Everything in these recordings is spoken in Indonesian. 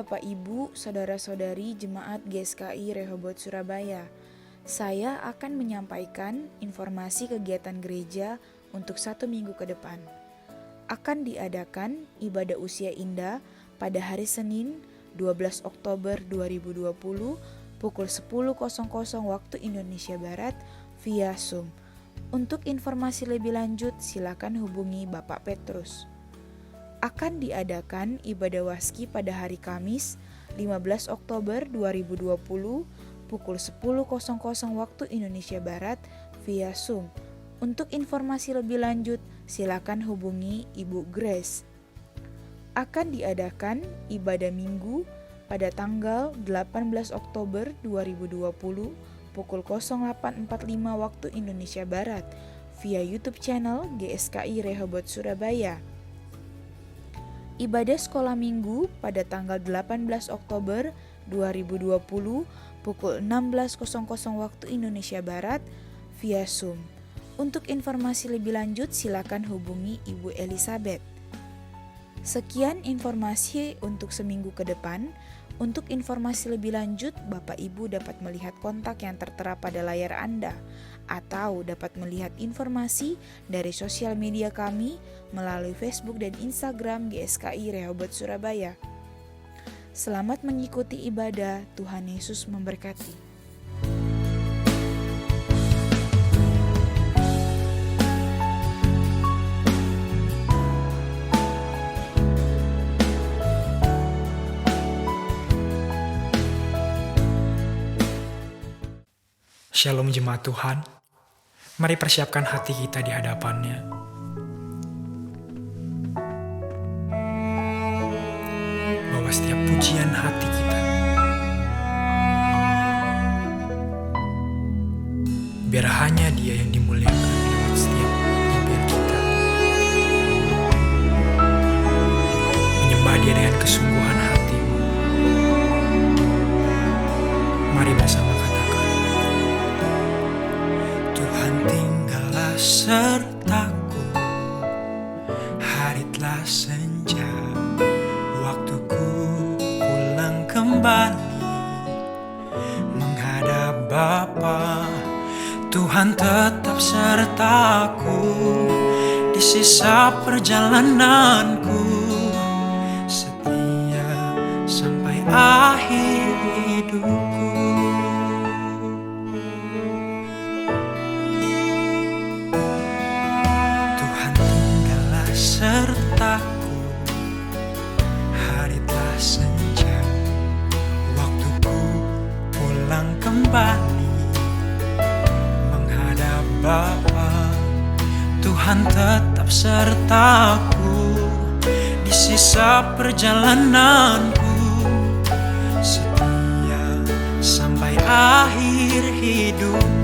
Bapak Ibu, Saudara-saudari Jemaat GSKI Rehoboth Surabaya. Saya akan menyampaikan informasi kegiatan gereja untuk 1 minggu ke depan. Akan diadakan ibadah usia indah pada hari Senin 12 Oktober 2020 pukul 10.00 waktu Indonesia Barat via Zoom. Untuk informasi lebih lanjut silakan hubungi Bapak Petrus. Akan diadakan ibadah waski pada hari Kamis 15 Oktober 2020 pukul 10.00 waktu Indonesia Barat via Zoom. Untuk informasi lebih lanjut silakan hubungi Ibu Grace. Akan diadakan ibadah minggu pada tanggal 18 Oktober 2020 pukul 08.45 waktu Indonesia Barat via YouTube channel GSKI Rehoboth Surabaya. Ibadah sekolah minggu pada tanggal 18 Oktober 2020 pukul 16.00 waktu Indonesia Barat via Zoom. Untuk informasi lebih lanjut silakan hubungi Ibu Elizabeth. Sekian informasi untuk seminggu ke depan. Untuk informasi lebih lanjut, Bapak Ibu dapat melihat kontak yang tertera pada layar Anda atau dapat melihat informasi dari sosial media kami melalui Facebook dan Instagram GSKI Rehoboth Surabaya. Selamat mengikuti ibadah, Tuhan Yesus memberkati. Shalom jemaat Tuhan, mari persiapkan hati kita di hadapan-Nya. Bawa setiap pujian hati kita. Biar hanya Dia yang dimuliakan lewat setiap bibir kita. Menyembah Dia dengan kesungguhan hatimu. Mari bersama katakan. Tuhan tinggallah sertaku, hari telah senja, waktuku pulang kembali menghadap Bapa. Tuhan tetap sertaku di sisa perjalananku, setia sampai akhir hidupku. Sertaku, hari telah senja, waktuku pulang kembali menghadap Bapa. Tuhan tetap sertaku di sisa perjalananku, setia sampai akhir hidupku.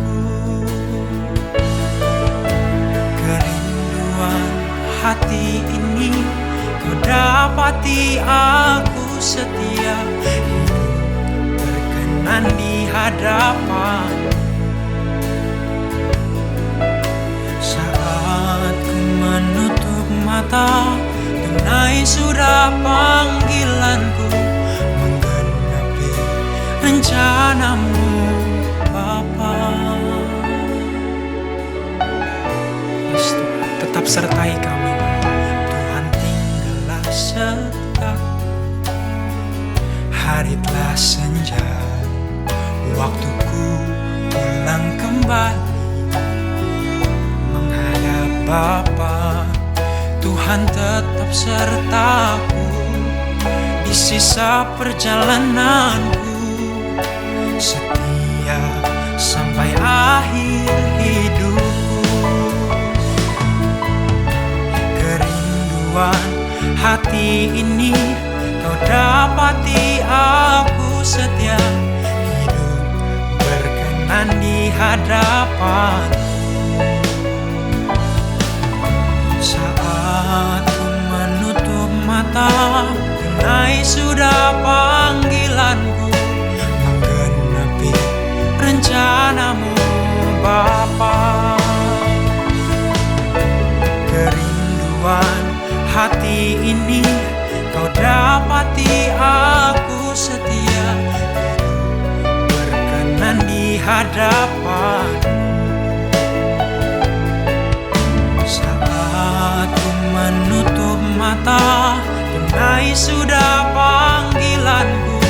Hati ini kau dapati, aku setia hidup berkenan di hadapan. Saat ku menutup mata, tunai sudah panggilanku, menggenapi rencanamu Bapa. Tetap sertai kami, Tuhan tinggallah sertaku, hari telah senja, waktuku pulang kembali menghadap Bapa. Tuhan tetap sertaku di sisa perjalananku, setia sampai akhir hidupku. Hati ini kau dapati, aku setia hidup berkenan di hadapan. Saat ku menutup mata, tunai sudah panggilanku, menggenapi rencanamu Bapa. Kerinduan hati ini kau dapati aku setia, berkenan di hadapan. Saat ku menutup mata, tunai sudah panggilanku,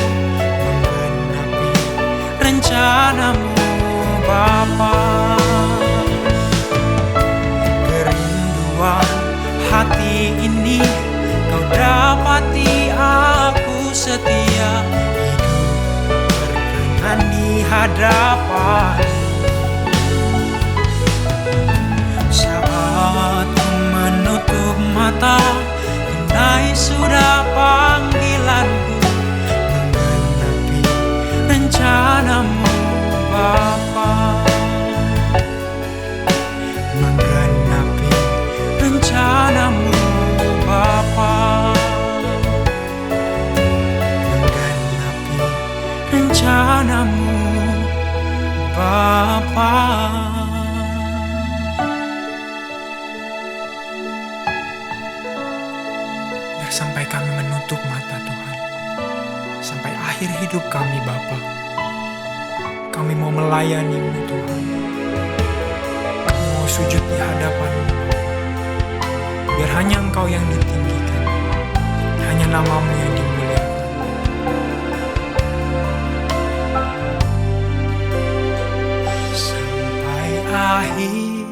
menggenapi rencanamu Bapa. Kerinduan hati ini kau dapati aku setia, hidup berkenan di hadapan. Saat ku menutup mata, tunai sudah panggilanku, menggenapi rencanamu Bapa. Menggenapi rencanamu Bapa. Menggenapi rencanamu Bapa. Biar sampai kami menutup mata Tuhan, sampai akhir hidup kami Bapa, kami mau melayani-Mu Tuhan. Kami mau sujud di hadapan-Mu. Biar hanya Engkau yang ditinggikan, hanya nama-Mu yang dimuliakan. Sampai akhir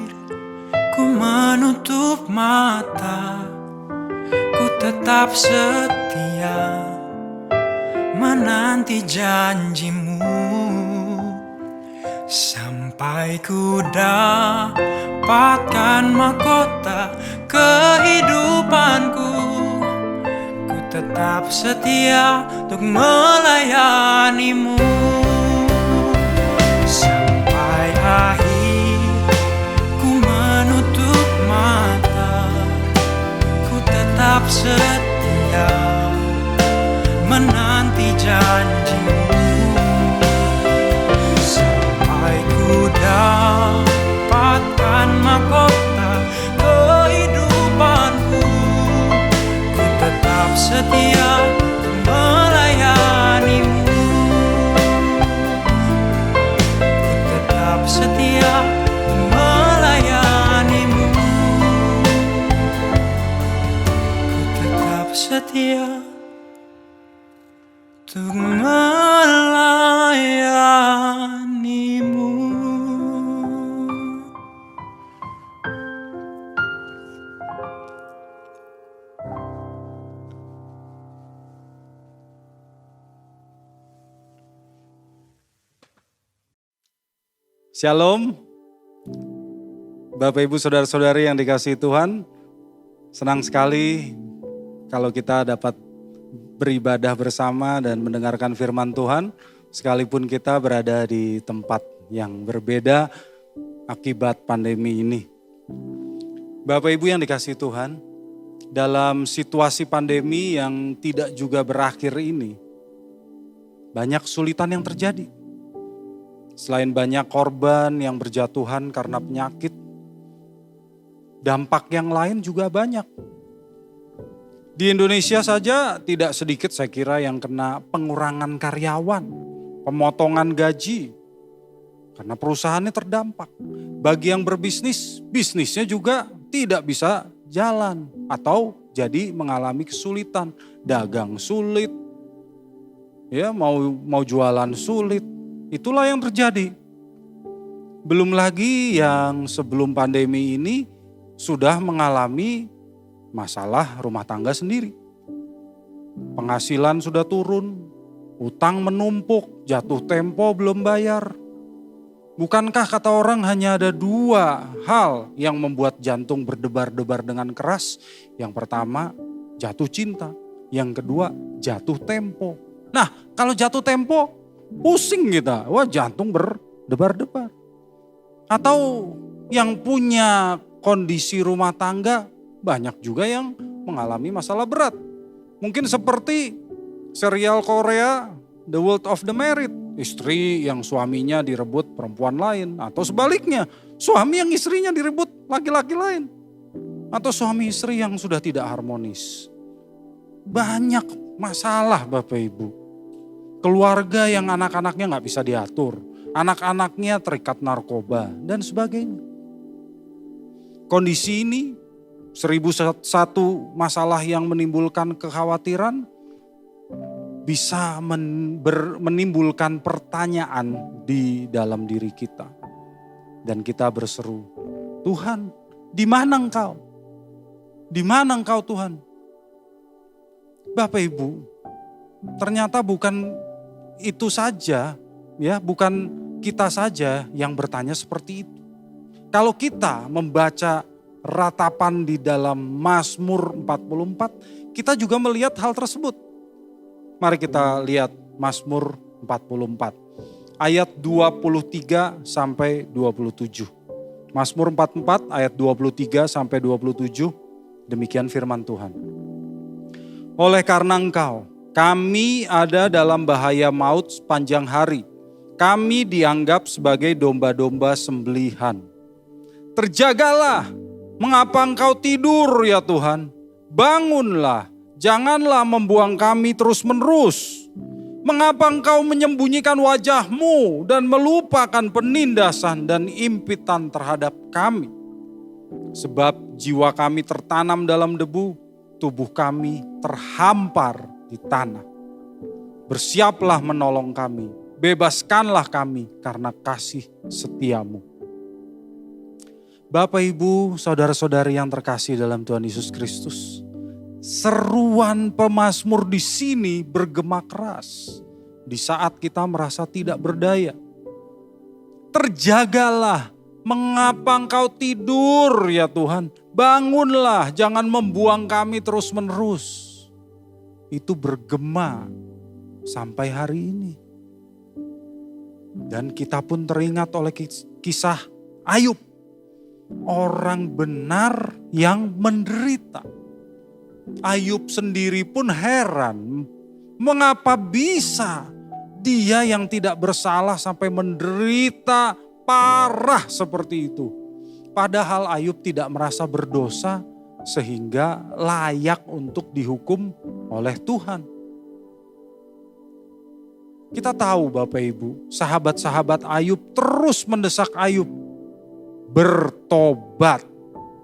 ku menutup mata, ku tetap setia menanti janji-Mu. Sampai ku dapatkan mahkota kehidupanku, ku tetap setia untuk melayani-Mu. Sampai akhir ku menutup mata, ku tetap setia menanti janji-Mu. Sampai ku dapatkan mahkota kehidupanku, ku tetap setia melayani-Mu. Ku tetap setia melayani-Mu. Ku tetap setia untuk melayani-Mu. Shalom, Bapak Ibu Saudara-saudari yang dikasihi Tuhan. Senang sekali kalau kita dapat beribadah bersama dan mendengarkan firman Tuhan, sekalipun kita berada di tempat yang berbeda akibat pandemi ini. Bapak Ibu yang dikasihi Tuhan, dalam situasi pandemi yang tidak juga berakhir ini, banyak kesulitan yang terjadi. Selain banyak korban yang berjatuhan karena penyakit, dampak yang lain juga banyak. Di Indonesia saja tidak sedikit saya kira yang kena pengurangan karyawan, pemotongan gaji, karena perusahaannya terdampak. Bagi yang berbisnis, bisnisnya juga tidak bisa jalan atau jadi mengalami kesulitan. Dagang sulit, ya mau jualan sulit. Itulah yang terjadi. Belum lagi yang sebelum pandemi ini sudah mengalami masalah rumah tangga sendiri. Penghasilan sudah turun, utang menumpuk, jatuh tempo belum bayar. Bukankah kata orang hanya ada dua hal yang membuat jantung berdebar-debar dengan keras? Yang pertama jatuh cinta, yang kedua jatuh tempo. Nah kalau jatuh tempo pusing kita, wah jantung berdebar-debar. Atau yang punya kondisi rumah tangga banyak juga yang mengalami masalah berat. Mungkin seperti serial Korea The World of the Married. Istri yang suaminya direbut perempuan lain. Atau sebaliknya, suami yang istrinya direbut laki-laki lain. Atau suami istri yang sudah tidak harmonis. banyak masalah Bapak Ibu. Keluarga yang anak-anaknya gak bisa diatur. Anak-anaknya terikat narkoba dan sebagainya. Kondisi ini 1001 masalah yang menimbulkan kekhawatiran bisa menimbulkan pertanyaan di dalam diri kita. Dan kita berseru, Tuhan, di mana Engkau? Di mana Engkau Tuhan? Bapak Ibu, ternyata bukan itu saja, ya, bukan kita saja yang bertanya seperti itu. Kalau kita membaca ratapan di dalam Mazmur 44, kita juga melihat hal tersebut. Mari kita lihat Mazmur 44 ayat 23 sampai 27. Mazmur 44 ayat 23 sampai 27, demikian firman Tuhan. Oleh karena Engkau, kami ada dalam bahaya maut sepanjang hari. Kami dianggap sebagai domba-domba sembelihan. Terjagalah, mengapa Engkau tidur ya Tuhan? Bangunlah, janganlah membuang kami terus-menerus. Mengapa Engkau menyembunyikan wajah-Mu dan melupakan penindasan dan impitan terhadap kami? Sebab jiwa kami tertanam dalam debu, tubuh kami terhampar di tanah. Bersiaplah menolong kami, bebaskanlah kami karena kasih setia-Mu. Bapak, Ibu, saudara-saudari yang terkasih dalam Tuhan Yesus Kristus, seruan pemazmur di sini bergema keras di saat kita merasa tidak berdaya. Terjagalah, mengapa Engkau tidur ya Tuhan? Bangunlah, jangan membuang kami terus-menerus. Itu bergema sampai hari ini. Dan kita pun teringat oleh kisah Ayub. Orang benar yang menderita. Ayub sendiri pun heran, mengapa bisa dia yang tidak bersalah sampai menderita parah seperti itu. Padahal Ayub tidak merasa berdosa sehingga layak untuk dihukum oleh Tuhan. Kita tahu Bapak Ibu, sahabat-sahabat Ayub terus mendesak Ayub. Bertobat,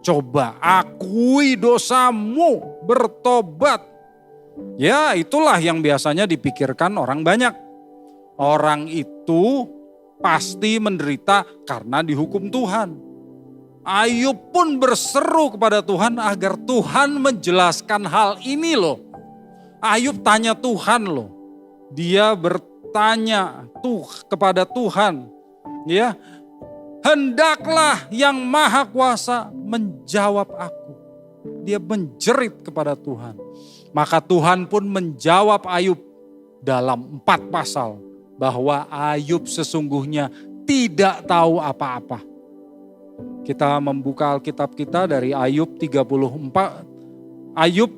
coba akui dosamu, bertobat. Ya, itulah yang biasanya dipikirkan orang banyak. Orang itu pasti menderita karena dihukum Tuhan. Ayub pun berseru kepada Tuhan agar Tuhan menjelaskan hal ini loh. Ayub tanya Tuhan loh. Dia bertanya kepada Tuhan, ya, hendaklah yang maha kuasa menjawab aku. Dia menjerit kepada Tuhan. Maka Tuhan pun menjawab Ayub dalam 4 pasal. Bahwa Ayub sesungguhnya tidak tahu apa-apa. Kita membuka Alkitab kita dari Ayub 34. Ayub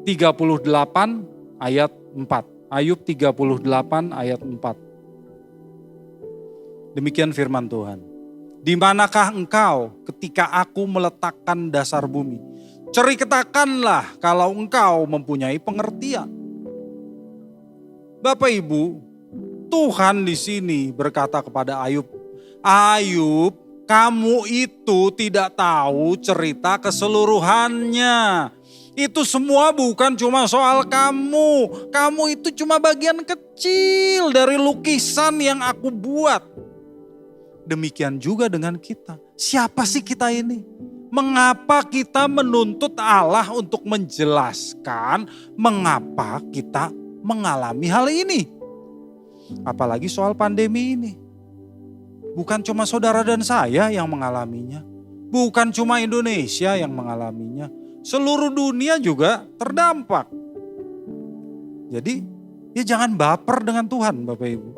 38 ayat 4. Ayub 38 ayat 4. Demikian firman Tuhan. Di manakah engkau ketika aku meletakkan dasar bumi? Ceritakanlah kalau engkau mempunyai pengertian. Bapak Ibu, Tuhan di sini berkata kepada Ayub, Ayub, kamu itu tidak tahu cerita keseluruhannya. Itu semua bukan cuma soal kamu. Kamu itu cuma bagian kecil dari lukisan yang aku buat. Demikian juga dengan kita. Siapa sih kita ini? Mengapa kita menuntut Allah untuk menjelaskan mengapa kita mengalami hal ini? Apalagi soal pandemi ini. Bukan cuma saudara dan saya yang mengalaminya. Bukan cuma Indonesia yang mengalaminya. Seluruh dunia juga terdampak. Jadi ya jangan baper dengan Tuhan Bapak Ibu.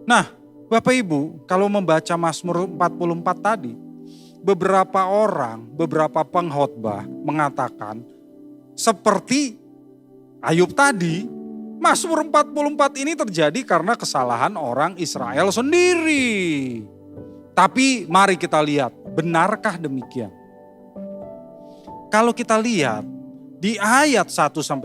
Nah Bapak Ibu, kalau membaca Mazmur 44 tadi, beberapa orang, beberapa pengkhotbah mengatakan seperti Ayub tadi, Mazmur 44 ini terjadi karena kesalahan orang Israel sendiri. Tapi mari kita lihat, benarkah demikian? Kalau kita lihat, Di ayat 1-9,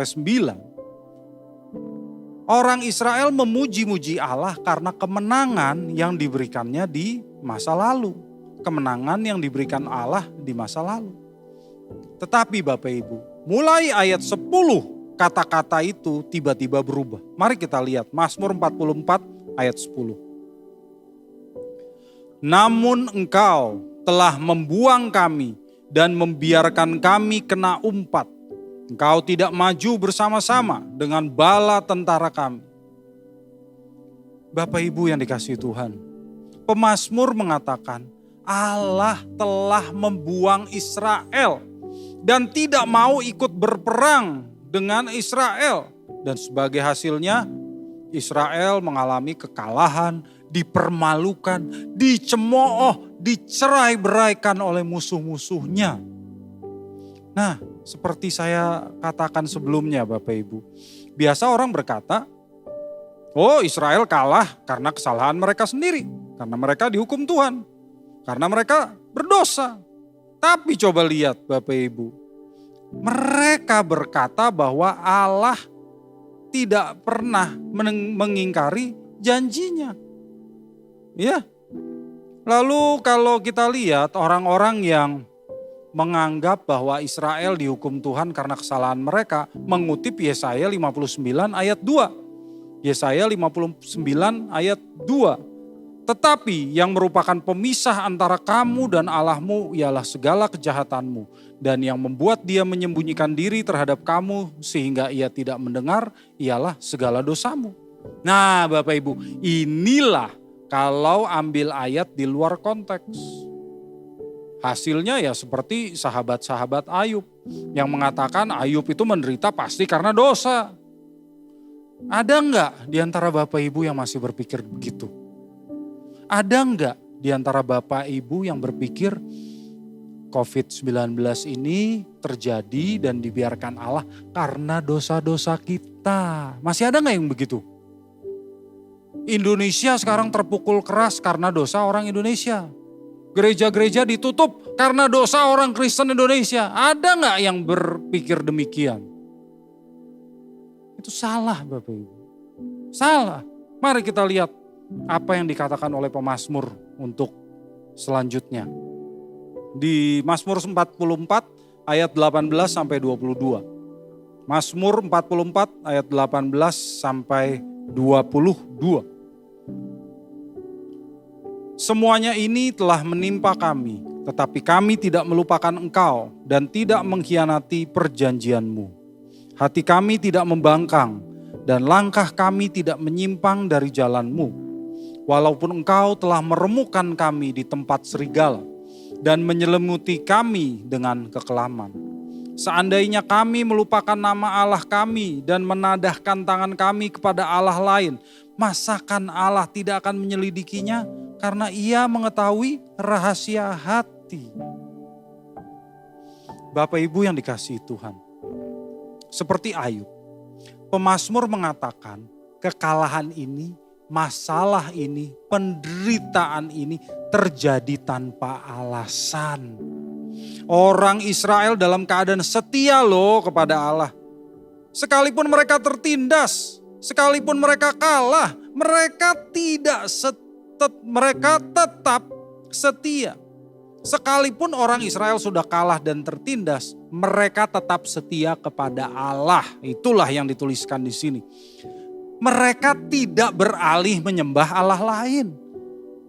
orang Israel memuji-muji Allah karena kemenangan yang diberikannya di masa lalu. Kemenangan yang diberikan Allah di masa lalu. Tetapi Bapak Ibu, mulai ayat 10 kata-kata itu tiba-tiba berubah. Mari kita lihat Mazmur 44 ayat 10. Namun engkau telah membuang kami dan membiarkan kami kena umpat. Engkau tidak maju bersama-sama dengan bala tentara kami. Bapak Ibu yang dikasihi Tuhan, pemazmur mengatakan Allah telah membuang Israel dan tidak mau ikut berperang dengan Israel. Dan sebagai hasilnya Israel mengalami kekalahan, dipermalukan, dicemooh, dicerai-beraikan oleh musuh-musuhnya. Nah, seperti saya katakan sebelumnya Bapak Ibu, biasa orang berkata, oh Israel kalah karena kesalahan mereka sendiri, karena mereka dihukum Tuhan, karena mereka berdosa. Tapi coba lihat Bapak Ibu, mereka berkata bahwa Allah tidak pernah mengingkari janjinya. Ya. Lalu kalau kita lihat orang-orang yang menganggap bahwa Israel dihukum Tuhan karena kesalahan mereka, mengutip Yesaya 59 ayat 2. Yesaya 59 ayat 2. Tetapi yang merupakan pemisah antara kamu dan Allahmu ialah segala kejahatanmu. Dan yang membuat dia menyembunyikan diri terhadap kamu sehingga ia tidak mendengar ialah segala dosamu. Nah Bapak Ibu, inilah kalau ambil ayat di luar konteks. Hasilnya ya seperti sahabat-sahabat Ayub yang mengatakan Ayub itu menderita pasti karena dosa. Ada enggak di antara Bapak Ibu yang masih berpikir begitu? Ada enggak di antara Bapak Ibu yang berpikir COVID-19 ini terjadi dan dibiarkan Allah karena dosa-dosa kita? Masih ada enggak yang begitu? Indonesia sekarang terpukul keras karena dosa orang Indonesia. Gereja-gereja ditutup karena dosa orang Kristen Indonesia. Ada nggak yang berpikir demikian? Itu salah Bapak Ibu. Salah. Mari kita lihat apa yang dikatakan oleh pemazmur untuk selanjutnya. Di Mazmur 44 ayat 18 sampai 22. Mazmur 44 ayat 18 sampai 22. Semuanya ini telah menimpa kami, tetapi kami tidak melupakan Engkau dan tidak mengkhianati perjanjian-Mu. Hati kami tidak membangkang dan langkah kami tidak menyimpang dari jalan-Mu. Walaupun Engkau telah meremukkan kami di tempat serigala dan menyelimuti kami dengan kekelaman. Seandainya kami melupakan nama Allah kami dan menadahkan tangan kami kepada Allah lain, masakan Allah tidak akan menyelidikinya? Karena ia mengetahui rahasia hati. Bapak Ibu yang dikasihi Tuhan. Seperti Ayub, pemazmur mengatakan kekalahan ini, masalah ini, penderitaan ini terjadi tanpa alasan. Orang Israel dalam keadaan setia loh kepada Allah. Sekalipun mereka tertindas, sekalipun mereka kalah, mereka mereka tetap setia. Sekalipun orang Israel sudah kalah dan tertindas, mereka tetap setia kepada Allah. Itulah yang dituliskan di sini. Mereka tidak beralih menyembah Allah lain.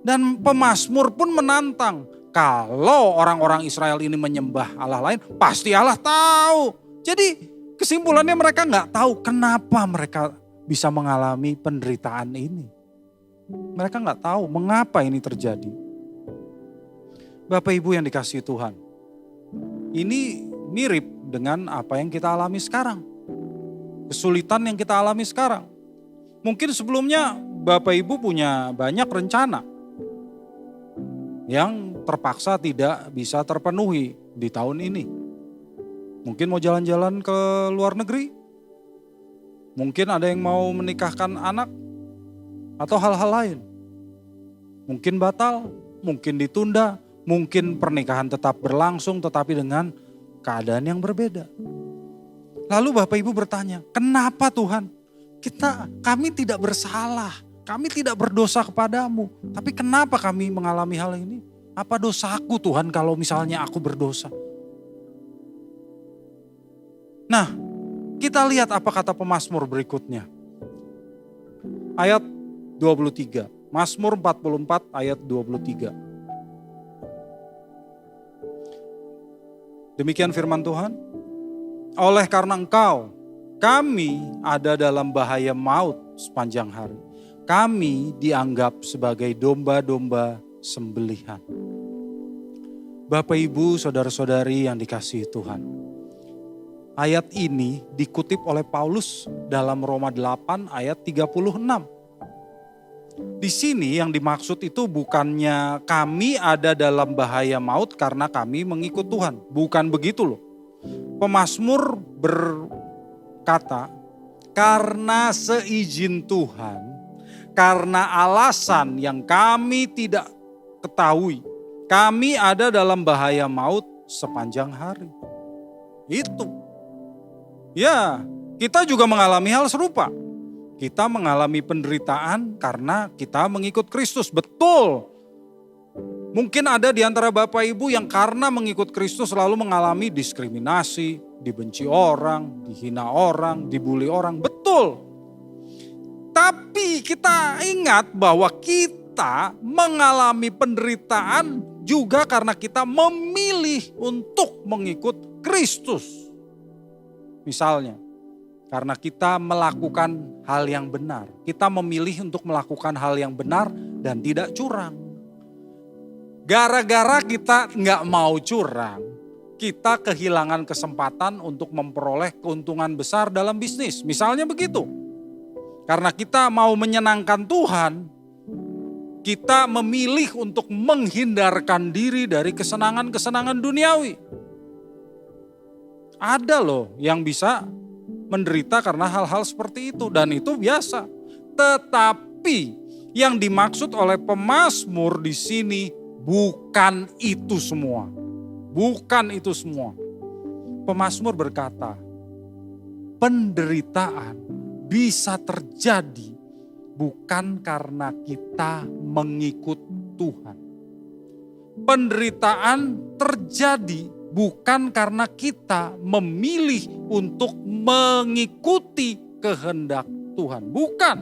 Dan pemazmur pun menantang, kalau orang-orang Israel ini menyembah Allah lain, pasti Allah tahu. Jadi kesimpulannya mereka nggak tahu kenapa mereka bisa mengalami penderitaan ini. Mereka nggak tahu mengapa ini terjadi. Bapak Ibu yang dikasihi Tuhan, ini mirip dengan apa yang kita alami sekarang. Kesulitan yang kita alami sekarang. Mungkin sebelumnya Bapak Ibu punya banyak rencana yang terpaksa tidak bisa terpenuhi di tahun ini. Mungkin mau jalan-jalan ke luar negeri. Mungkin ada yang mau menikahkan anak. Atau hal-hal lain. Mungkin batal, mungkin ditunda, mungkin pernikahan tetap berlangsung tetapi dengan keadaan yang berbeda. Lalu Bapak Ibu bertanya, kenapa Tuhan? Kami tidak bersalah, kami tidak berdosa kepadamu. Tapi kenapa kami mengalami hal ini? Apa dosaku Tuhan kalau misalnya aku berdosa? Nah, kita lihat apa kata pemazmur berikutnya. Ayat 23, Mazmur 44 ayat 23. Demikian firman Tuhan. Oleh karena engkau, kami ada dalam bahaya maut sepanjang hari. Kami dianggap sebagai domba-domba sembelihan. Bapak Ibu, saudara-saudari yang dikasihi Tuhan. Ayat ini dikutip oleh Paulus dalam Roma 8 ayat 36. Di sini yang dimaksud itu bukannya kami ada dalam bahaya maut karena kami mengikut Tuhan. Bukan begitu loh. Pemazmur berkata, karena seizin Tuhan, karena alasan yang kami tidak ketahui, kami ada dalam bahaya maut sepanjang hari. Itu. Ya, kita juga mengalami hal serupa. Kita mengalami penderitaan karena kita mengikut Kristus. Betul. Mungkin ada di antara Bapak Ibu yang karena mengikut Kristus lalu mengalami diskriminasi, dibenci orang, dihina orang, dibully orang. Betul. Tapi kita ingat bahwa kita mengalami penderitaan juga karena kita memilih untuk mengikut Kristus. Misalnya, karena kita melakukan hal yang benar. Kita memilih untuk melakukan hal yang benar dan tidak curang. Gara-gara kita nggak mau curang, kita kehilangan kesempatan untuk memperoleh keuntungan besar dalam bisnis. Misalnya begitu. Karena kita mau menyenangkan Tuhan, kita memilih untuk menghindarkan diri dari kesenangan-kesenangan duniawi. Ada loh yang bisa menderita karena hal-hal seperti itu dan itu biasa. Tetapi yang dimaksud oleh pemazmur di sini bukan itu semua. Bukan itu semua. Pemazmur berkata, penderitaan bisa terjadi bukan karena kita mengikut Tuhan. Penderitaan terjadi bukan karena kita memilih untuk mengikuti kehendak Tuhan. Bukan.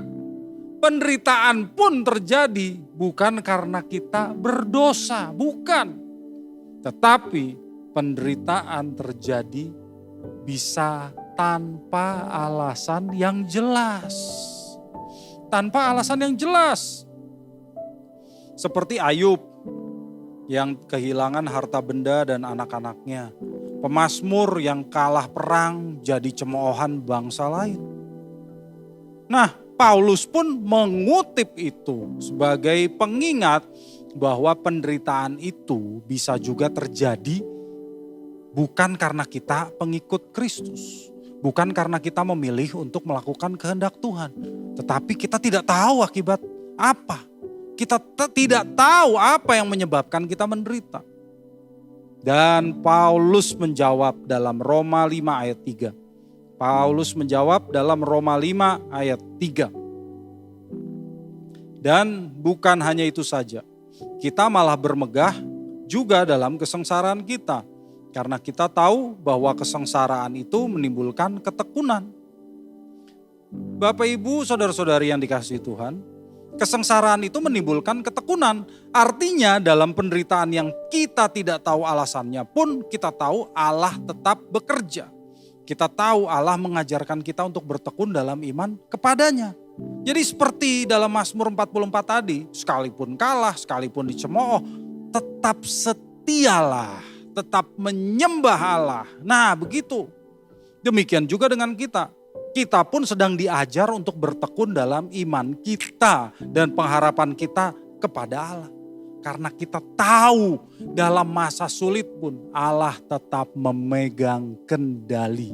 Penderitaan pun terjadi bukan karena kita berdosa. Bukan. Tetapi penderitaan terjadi bisa tanpa alasan yang jelas. Tanpa alasan yang jelas. Seperti Ayub yang kehilangan harta benda dan anak-anaknya. Pemazmur yang kalah perang jadi cemoohan bangsa lain. Nah, Paulus pun mengutip itu sebagai pengingat bahwa penderitaan itu bisa juga terjadi bukan karena kita pengikut Kristus. Bukan karena kita memilih untuk melakukan kehendak Tuhan. Tetapi kita tidak tahu akibat apa. Kita tidak tahu apa yang menyebabkan kita menderita. Dan Paulus menjawab dalam Roma 5 ayat 3. Paulus menjawab dalam Roma 5 ayat 3. Dan bukan hanya itu saja. Kita malah bermegah juga dalam kesengsaraan kita. Karena kita tahu bahwa kesengsaraan itu menimbulkan ketekunan. Bapak Ibu, saudara-saudari yang dikasihi Tuhan, kesengsaraan itu menimbulkan ketekunan. Artinya dalam penderitaan yang kita tidak tahu alasannya pun kita tahu Allah tetap bekerja. Kita tahu Allah mengajarkan kita untuk bertekun dalam iman kepadanya. Jadi seperti dalam Mazmur 44 tadi, sekalipun kalah, sekalipun dicemooh, tetap setialah, tetap menyembah Allah. Nah begitu. Demikian juga dengan kita. Kita pun sedang diajar untuk bertekun dalam iman kita dan pengharapan kita kepada Allah. Karena kita tahu dalam masa sulit pun Allah tetap memegang kendali.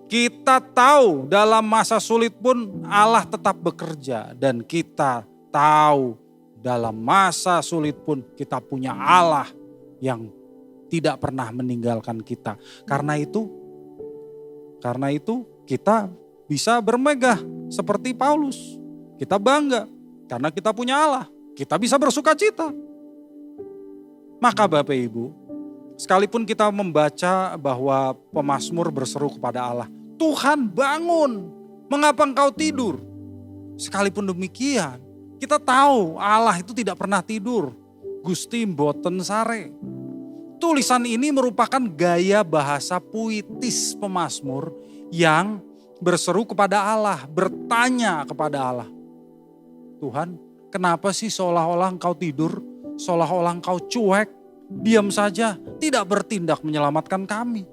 Kita tahu dalam masa sulit pun Allah tetap bekerja. Dan kita tahu dalam masa sulit pun kita punya Allah yang tidak pernah meninggalkan kita. Karena itu Karena itu kita bisa bermegah seperti Paulus. Kita bangga karena kita punya Allah. Kita bisa bersuka cita. Maka Bapak Ibu, sekalipun kita membaca bahwa pemazmur berseru kepada Allah, Tuhan bangun, mengapa engkau tidur? Sekalipun demikian, kita tahu Allah itu tidak pernah tidur. Gusti mboten sare. Tulisan ini merupakan gaya bahasa puitis pemazmur yang berseru kepada Allah, bertanya kepada Allah. Tuhan, kenapa sih seolah-olah engkau tidur? Seolah-olah engkau cuek, diam saja, tidak bertindak menyelamatkan kami.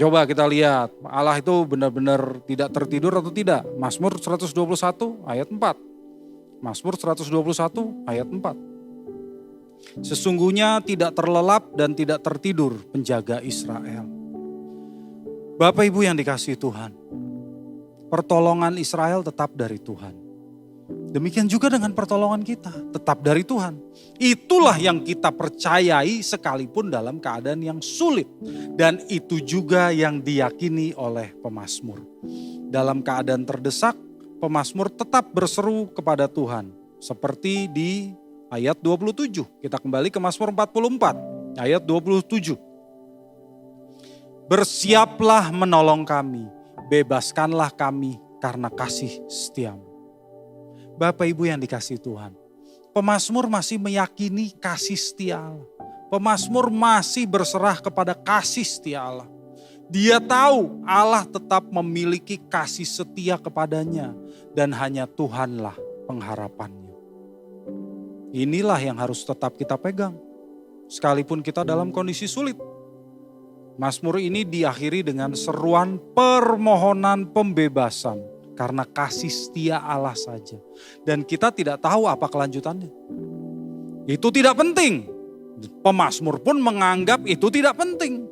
Coba kita lihat, Allah itu benar-benar tidak tertidur atau tidak. Mazmur 121 ayat 4. Mazmur 121 ayat 4. Sesungguhnya tidak terlelap dan tidak tertidur penjaga Israel. Bapak Ibu yang dikasihi Tuhan, pertolongan Israel tetap dari Tuhan. Demikian juga dengan pertolongan kita, tetap dari Tuhan. Itulah yang kita percayai sekalipun dalam keadaan yang sulit. Dan itu juga yang diyakini oleh pemazmur. Dalam keadaan terdesak, pemazmur tetap berseru kepada Tuhan. Seperti di ayat 27. Kita kembali ke Mazmur 44, ayat 27. Bersiaplah menolong kami, bebaskanlah kami karena kasih setiamu. Bapak Ibu yang dikasihi Tuhan, pemazmur masih meyakini kasih setia Allah. Pemazmur masih berserah kepada kasih setia Allah. Dia tahu Allah tetap memiliki kasih setia kepadanya dan hanya Tuhanlah pengharapannya. Inilah yang harus tetap kita pegang, sekalipun kita dalam kondisi sulit. Mazmur ini diakhiri dengan seruan permohonan pembebasan karena kasih setia Allah saja. Dan kita tidak tahu apa kelanjutannya. Itu tidak penting. Pemazmur pun menganggap itu tidak penting.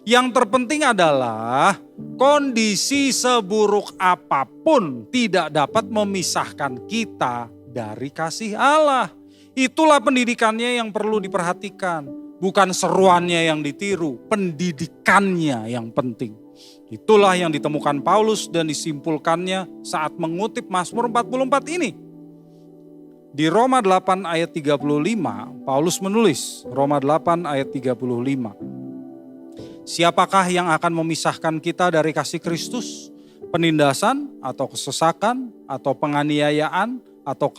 Yang terpenting adalah kondisi seburuk apapun tidak dapat memisahkan kita dari kasih Allah. Itulah pendidikannya yang perlu diperhatikan. Bukan seruannya yang ditiru, pendidikannya yang penting. Itulah yang ditemukan Paulus dan disimpulkannya saat mengutip Mazmur 44 ini. Di Roma 8 ayat 35, Paulus menulis, Roma 8 ayat 35. Siapakah yang akan memisahkan kita dari kasih Kristus? Penindasan atau kesesakan atau penganiayaan atau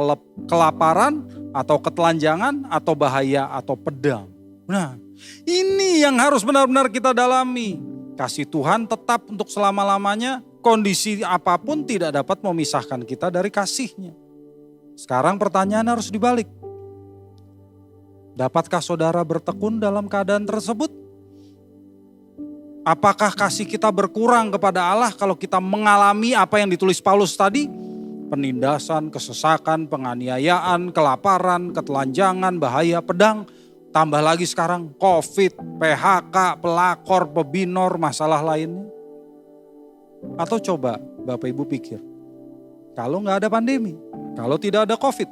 kelaparan atau ketelanjangan atau bahaya atau pedang. Nah, ini yang harus benar-benar kita dalami. Kasih Tuhan tetap untuk selama-lamanya, kondisi apapun tidak dapat memisahkan kita dari kasih-Nya. Sekarang pertanyaan harus dibalik. Dapatkah saudara bertekun dalam keadaan tersebut? Apakah kasih kita berkurang kepada Allah kalau kita mengalami apa yang ditulis Paulus tadi? Penindasan, kesesakan, penganiayaan, kelaparan, ketelanjangan, bahaya, pedang. Tambah lagi sekarang COVID, PHK, pelakor, pebinor, masalah lainnya. Atau coba Bapak Ibu pikir, kalau nggak ada pandemi, kalau tidak ada COVID,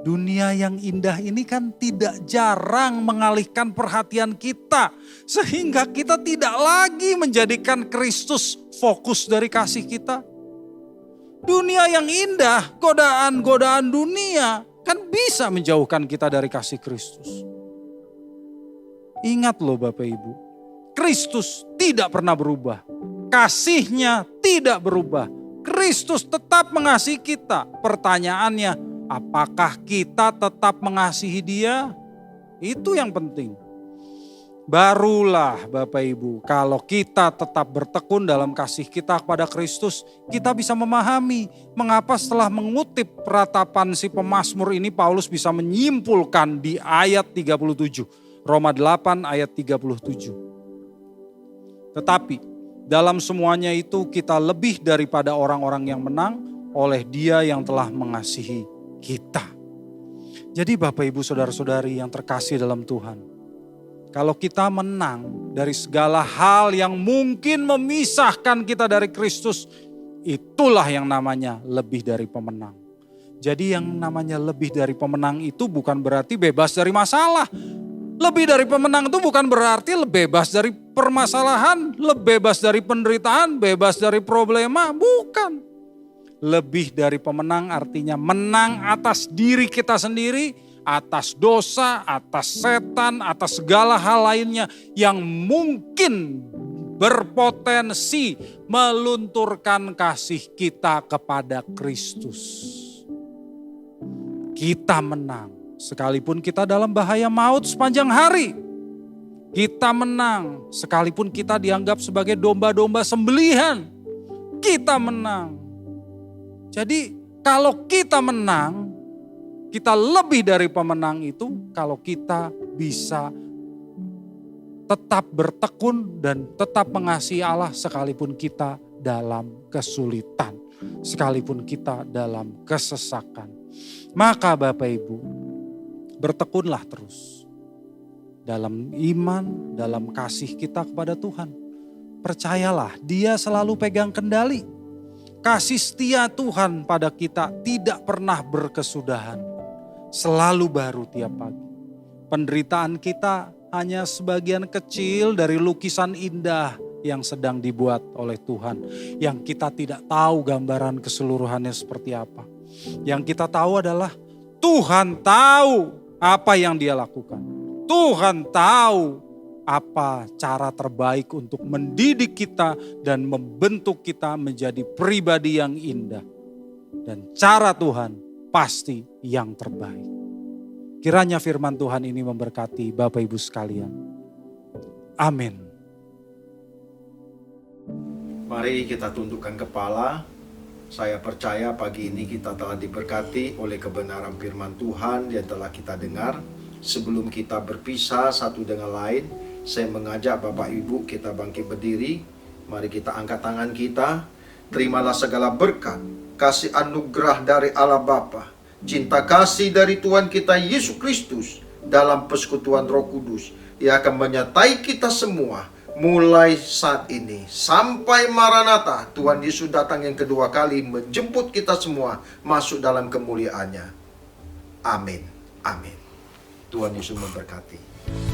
dunia yang indah ini kan tidak jarang mengalihkan perhatian kita. Sehingga kita tidak lagi menjadikan Kristus fokus dari kasih kita. Dunia yang indah, godaan-godaan dunia kan bisa menjauhkan kita dari kasih Kristus. Ingat loh Bapak Ibu, Kristus tidak pernah berubah. Kasih-Nya tidak berubah. Kristus tetap mengasihi kita. Pertanyaannya, apakah kita tetap mengasihi Dia? Itu yang penting. Barulah Bapak Ibu, kalau kita tetap bertekun dalam kasih kita kepada Kristus, kita bisa memahami mengapa setelah mengutip ratapan si pemazmur ini Paulus bisa menyimpulkan di ayat 37. Roma 8 ayat 37. Tetapi dalam semuanya itu kita lebih daripada orang-orang yang menang oleh Dia yang telah mengasihi kita. Jadi Bapak Ibu saudara-saudari yang terkasih dalam Tuhan, kalau kita menang dari segala hal yang mungkin memisahkan kita dari Kristus, itulah yang namanya lebih dari pemenang. Jadi yang namanya lebih dari pemenang itu bukan berarti bebas dari masalah. Lebih dari pemenang itu bukan berarti bebas dari permasalahan, bebas dari penderitaan, bebas dari problema, bukan. Lebih dari pemenang artinya menang atas diri kita sendiri, atas dosa, atas setan, atas segala hal lainnya yang mungkin berpotensi melunturkan kasih kita kepada Kristus. Kita menang. Sekalipun kita dalam bahaya maut sepanjang hari, kita menang. Sekalipun kita dianggap sebagai domba-domba sembelihan, kita menang. Jadi kalau kita menang, kita lebih dari pemenang itu kalau kita bisa tetap bertekun dan tetap mengasihi Allah sekalipun kita dalam kesulitan, sekalipun kita dalam kesesakan. Maka Bapak Ibu, bertekunlah terus dalam iman, dalam kasih kita kepada Tuhan. Percayalah, Dia selalu pegang kendali. Kasih setia Tuhan pada kita tidak pernah berkesudahan. Selalu baru tiap pagi. Penderitaan kita hanya sebagian kecil dari lukisan indah yang sedang dibuat oleh Tuhan. Yang kita tidak tahu gambaran keseluruhannya seperti apa. Yang kita tahu adalah Tuhan tahu apa yang Dia lakukan. Tuhan tahu apa cara terbaik untuk mendidik kita dan membentuk kita menjadi pribadi yang indah. Dan cara Tuhan pasti yang terbaik. Kiranya firman Tuhan ini memberkati Bapak Ibu sekalian. Amin. Mari kita tundukkan kepala. Saya percaya pagi ini kita telah diberkati oleh kebenaran firman Tuhan yang telah kita dengar. Sebelum kita berpisah satu dengan lain, saya mengajak Bapak Ibu kita bangkit berdiri. Mari kita angkat tangan kita. Terimalah segala berkat, kasih anugerah dari Allah Bapa, cinta kasih dari Tuhan kita Yesus Kristus dalam persekutuan Roh Kudus yang akan menyertai kita semua mulai saat ini sampai Maranatha, Tuhan Yesus datang yang kedua kali menjemput kita semua masuk dalam kemuliaannya. Amin. Amin. Tuhan Yesus memberkati.